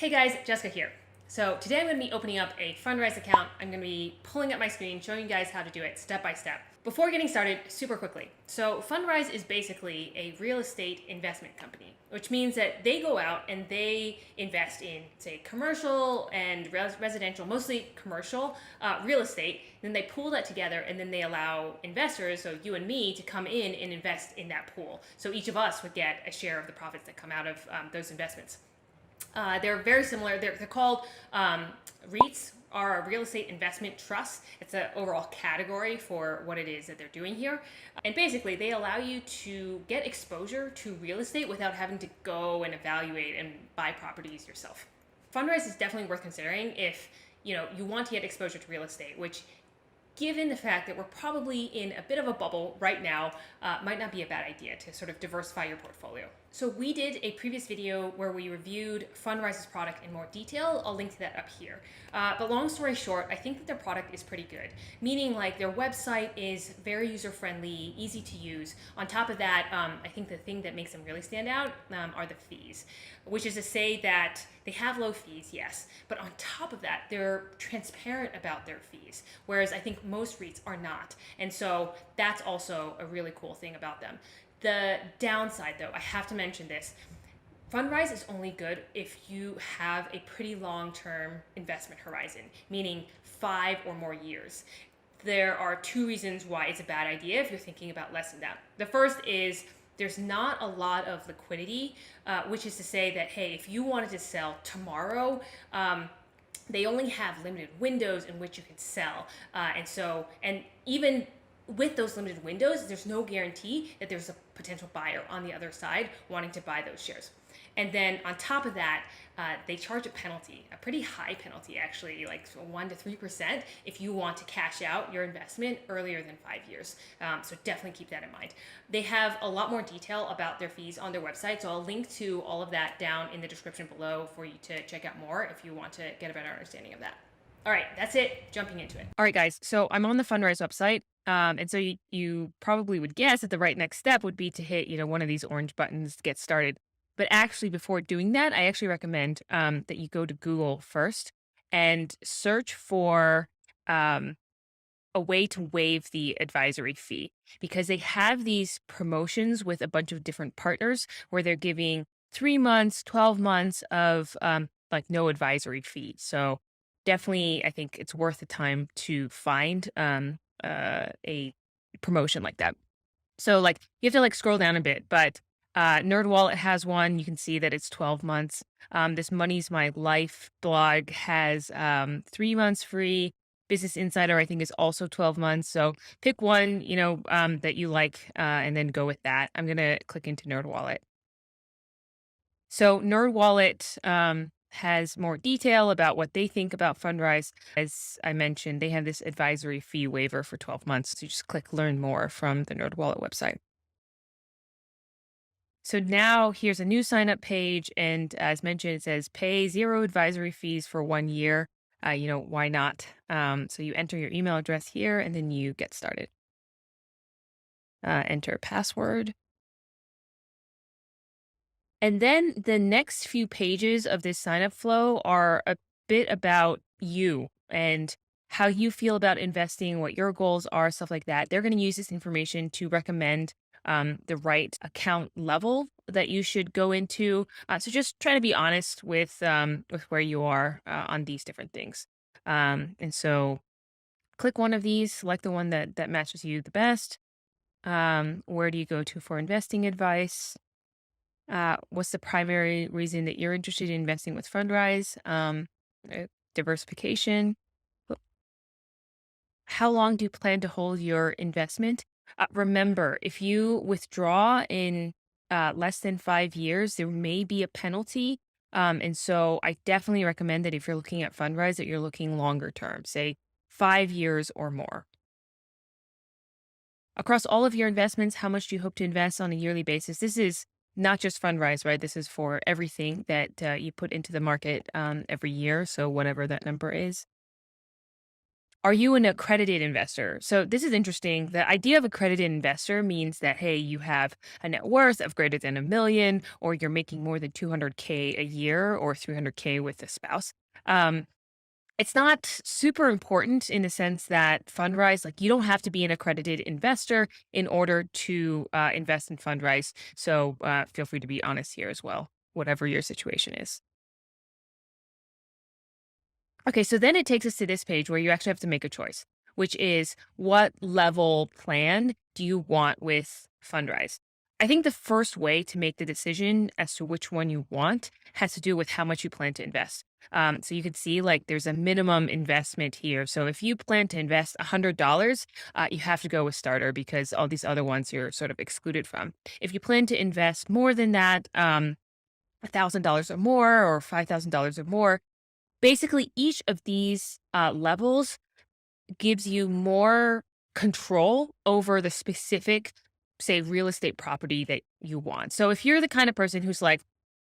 Hey guys, Jessica here. So today I'm going to be opening up a Fundrise account. I'm going to be pulling up my screen, showing you guys how to do it step by step. Before getting started, super quickly. So Fundrise is basically a real estate investment company, which means that they go out and they invest in, say, commercial and residential, mostly commercial real estate. Then they pool that together and then they allow investors, so you and me, to come in and invest in that pool. So each of us would get a share of the profits that come out of those investments. They're very similar. They're called REITs, are a real estate investment trust. It's an overall category for what it is that they're doing here. And basically, they allow you to get exposure to real estate without having to go and evaluate and buy properties yourself. Fundrise is definitely worth considering if you want to get exposure to real estate, which, given the fact that we're probably in a bit of a bubble right now, might not be a bad idea to sort of diversify your portfolio. So we did a previous video where we reviewed Fundrise's product in more detail. I'll link to that up here. But long story short, I think that their product is pretty good, meaning like their website is very user-friendly, easy to use. On top of that, I think the thing that makes them really stand out are the fees, which is to say that they have low fees, yes, but on top of that, they're transparent about their fees, whereas I think most REITs are not. And so that's also a really cool thing about them. The downside, though, I have to mention this. Fundrise is only good if you have a pretty long-term investment horizon, meaning 5 or more years. There are 2 reasons why it's a bad idea if you're thinking about less than that. The first is there's not a lot of liquidity, which is to say that, hey, if you wanted to sell tomorrow, they only have limited windows in which you can sell. And even with those limited windows, there's no guarantee that there's a potential buyer on the other side wanting to buy those shares. And then on top of that, they charge a penalty, a pretty high penalty actually, like 1 to 3% if you want to cash out your investment earlier than 5 years. So definitely keep that in mind. They have a lot more detail about their fees on their website, so I'll link to all of that down in the description below for you to check out more if you want to get a better understanding of that. All right, that's it. Jumping into it. All right, guys. So I'm on the Fundrise website. And so you probably would guess that the right next step would be to hit, one of these orange buttons to get started. But actually, before doing that, I actually recommend that you go to Google first and search for um, a way to waive the advisory fee, because they have these promotions with a bunch of different partners where they're giving 3 months, 12 months of like no advisory fee. So definitely, I think it's worth the time to find a promotion like that. So like you have to like scroll down a bit, but NerdWallet has one. You can see that it's 12 months. This Money's My Life blog has 3 months free. Business Insider, I think, is also 12 months. So pick one, that you like, and then go with that. I'm gonna click into NerdWallet. So NerdWallet has more detail about what they think about Fundrise. As I mentioned, they have this advisory fee waiver for 12 months. So you just click Learn More from the NerdWallet website. So now here's a new sign up page. And as mentioned, it says pay 0 advisory fees for 1 year. Why not? So you enter your email address here and then you get started. Enter password. And then the next few pages of this sign up flow are a bit about you and how you feel about investing, what your goals are, stuff like that. They're going to use this information to recommend the right account level that you should go into. So just try to be honest with where you are on these different things. And so click one of these, select the one that matches you the best. Where do you go to for investing advice? What's the primary reason that you're interested in investing with Fundrise? Diversification. How long do you plan to hold your investment? Remember, if you withdraw in less than 5 years, there may be a penalty. And so I definitely recommend that if you're looking at Fundrise, that you're looking longer term, say 5 years or more. Across all of your investments, how much do you hope to invest on a yearly basis? This is not just Fundrise, right? This is for everything that you put into the market every year. So whatever that number is. Are you an accredited investor? So this is interesting. The idea of accredited investor means that, hey, you have a net worth of greater than a million, or you're making more than 200K a year or 300K with a spouse. Um, it's not super important in the sense that Fundrise, like you don't have to be an accredited investor in order to invest in Fundrise. So feel free to be honest here as well, whatever your situation is. Okay, so then it takes us to this page where you actually have to make a choice, which is what level plan do you want with Fundrise? I think the first way to make the decision as to which one you want has to do with how much you plan to invest. So you can see like there's a minimum investment here. So if you plan to invest $100, you have to go with starter because all these other ones you're sort of excluded from. If you plan to invest more than that, $1,000 or more, or $5,000 or more, basically, each of these levels gives you more control over the specific, say, real estate property that you want. So if you're the kind of person who's like,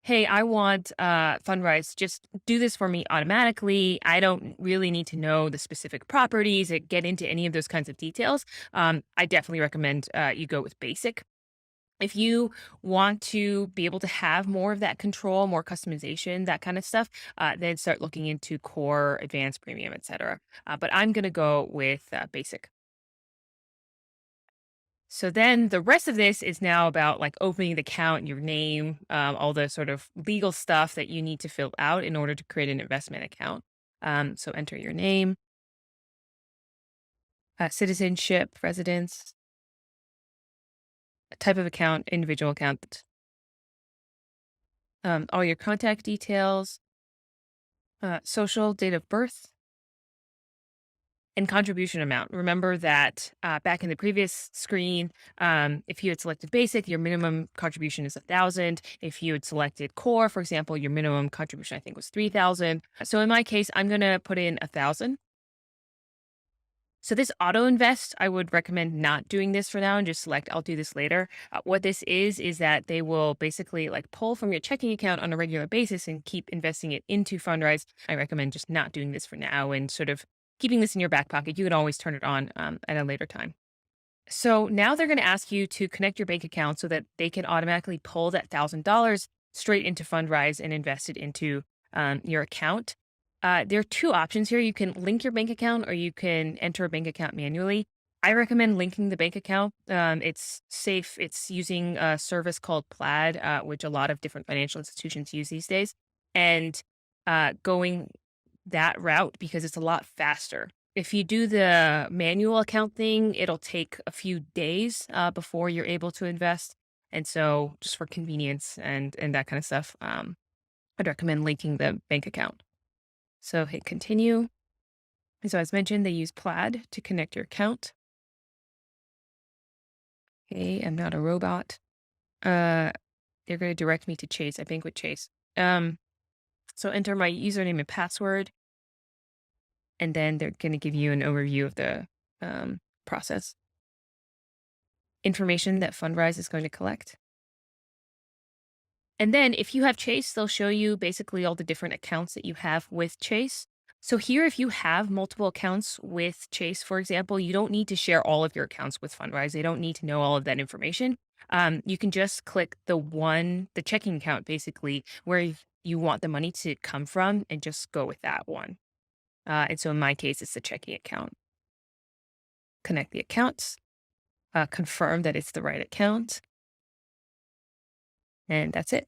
hey, I want Fundrise, just do this for me automatically. I don't really need to know the specific properties or get into any of those kinds of details. I definitely recommend you go with basic. If you want to be able to have more of that control, more customization, that kind of stuff, then start looking into core, advanced, premium, etc. But I'm going to go with basic. So then the rest of this is now about like opening the account, your name, all the sort of legal stuff that you need to fill out in order to create an investment account. So enter your name, citizenship, residence, type of account, individual account, all your contact details, social, date of birth, and contribution amount. Remember that back in the previous screen, if you had selected basic, your minimum contribution is 1,000. If you had selected core, for example, your minimum contribution I think was 3,000. So in my case, I'm going to put in 1,000. So this auto invest, I would recommend not doing this for now and just select I'll do this later. What this is that they will basically like pull from your checking account on a regular basis and keep investing it into Fundrise. I recommend just not doing this for now and sort of keeping this in your back pocket. You can always turn it on at a later time. So now they're going to ask you to connect your bank account so that they can automatically pull that $1,000 straight into Fundrise and invest it into your account. There are two options here. You can link your bank account or you can enter a bank account manually. I recommend linking the bank account. It's safe. It's using a service called Plaid, which a lot of different financial institutions use these days, and going that route because it's a lot faster. If you do the manual account thing, it'll take a few days before you're able to invest. And so, just for convenience and that kind of stuff, I'd recommend linking the bank account. So hit continue. So as mentioned, they use Plaid to connect your account. Okay, I'm not a robot. Uh, they're going to direct me to Chase. I bank with Chase. So enter my username and password, and then they're going to give you an overview of the process. Information that Fundrise is going to collect. And then if you have Chase, they'll show you basically all the different accounts that you have with Chase. So here, if you have multiple accounts with Chase, for example, you don't need to share all of your accounts with Fundrise. They don't need to know all of that information. You can just click the checking account, basically, where you want the money to come from and just go with that one. And so in my case, it's the checking account. Connect the accounts, confirm that it's the right account, and that's it.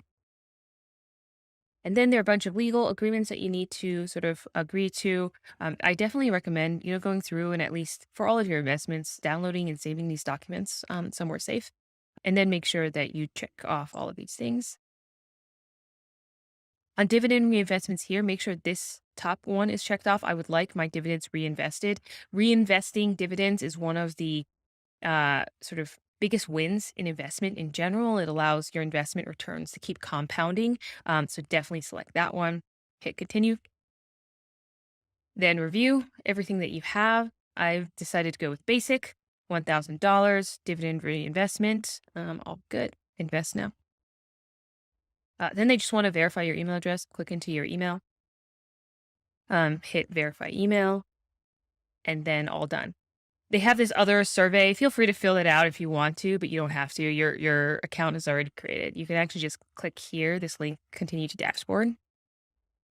And then there are a bunch of legal agreements that you need to sort of agree to. I definitely recommend, going through and at least for all of your investments, downloading and saving these documents somewhere safe. And then make sure that you check off all of these things. On dividend reinvestments here, make sure this top one is checked off. I would like my dividends reinvested. Reinvesting dividends is one of the sort of biggest wins in investment in general. It allows your investment returns to keep compounding. So definitely select that one. Hit continue. Then review everything that you have. I've decided to go with basic, $1,000, dividend reinvestment. All good. Invest now. Then they just want to verify your email address. Click into your email. Hit verify email. and then all done. They have this other survey. Feel free to fill it out if you want to, but you don't have to. Your account is already created. You can actually just click here, this link, continue to dashboard.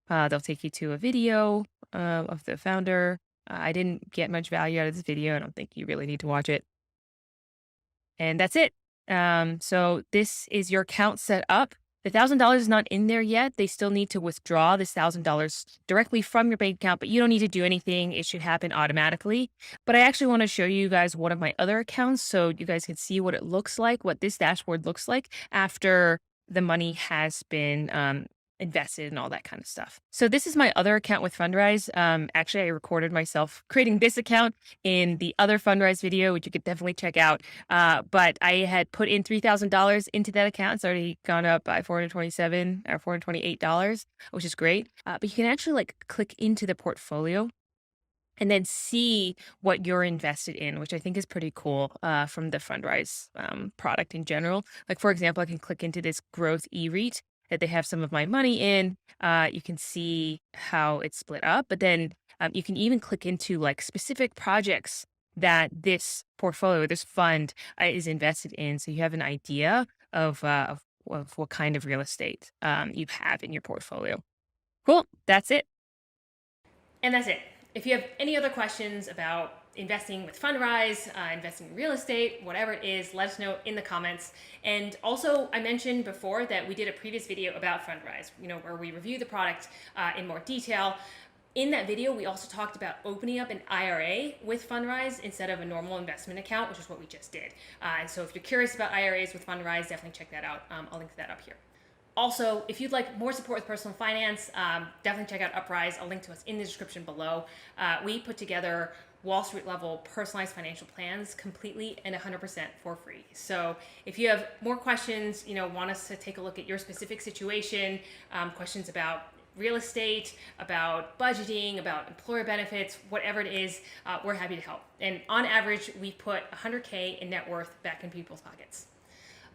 They'll take you to a video of the founder. I didn't get much value out of this video. I don't think you really need to watch it. And that's it. So this is your account set up. The $1,000 is not in there yet. They still need to withdraw this $1,000 directly from your bank account, but you don't need to do anything. It should happen automatically. But I actually want to show you guys one of my other accounts so you guys can see what it looks like, what this dashboard looks like after the money has been invested and all that kind of stuff. So this is my other account with Fundrise. Actually, I recorded myself creating this account in the other Fundrise video, which you could definitely check out. But I had put in $3,000 into that account. It's already gone up by $427 or $428, which is great. But you can actually like click into the portfolio and then see what you're invested in, which I think is pretty cool from the Fundrise product in general. Like, for example, I can click into this growth e-REIT that they have some of my money in. You can see how it's split up, but then you can even click into like specific projects that this portfolio, this fund is invested in. So you have an idea of what kind of real estate you have in your portfolio. Cool. That's it. And that's it. If you have any other questions about investing with Fundrise, investing in real estate, whatever it is, let us know in the comments. And also, I mentioned before that we did a previous video about Fundrise, where we review the product in more detail. In that video, we also talked about opening up an IRA with Fundrise instead of a normal investment account, which is what we just did. And so if you're curious about IRAs with Fundrise, definitely check that out. I'll link that up here. Also, if you'd like more support with personal finance, definitely check out Uprise. I'll link to us in the description below. We put together Wall Street level personalized financial plans completely and 100% for free. So if you have more questions, want us to take a look at your specific situation, questions about real estate, about budgeting, about employer benefits, whatever it is, we're happy to help. And on average, we put $100K in net worth back in people's pockets.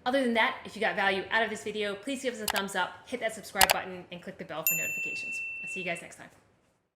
Other than that, if you got value out of this video, please give us a thumbs up, hit that subscribe button, and click the bell for notifications. I'll see you guys next time.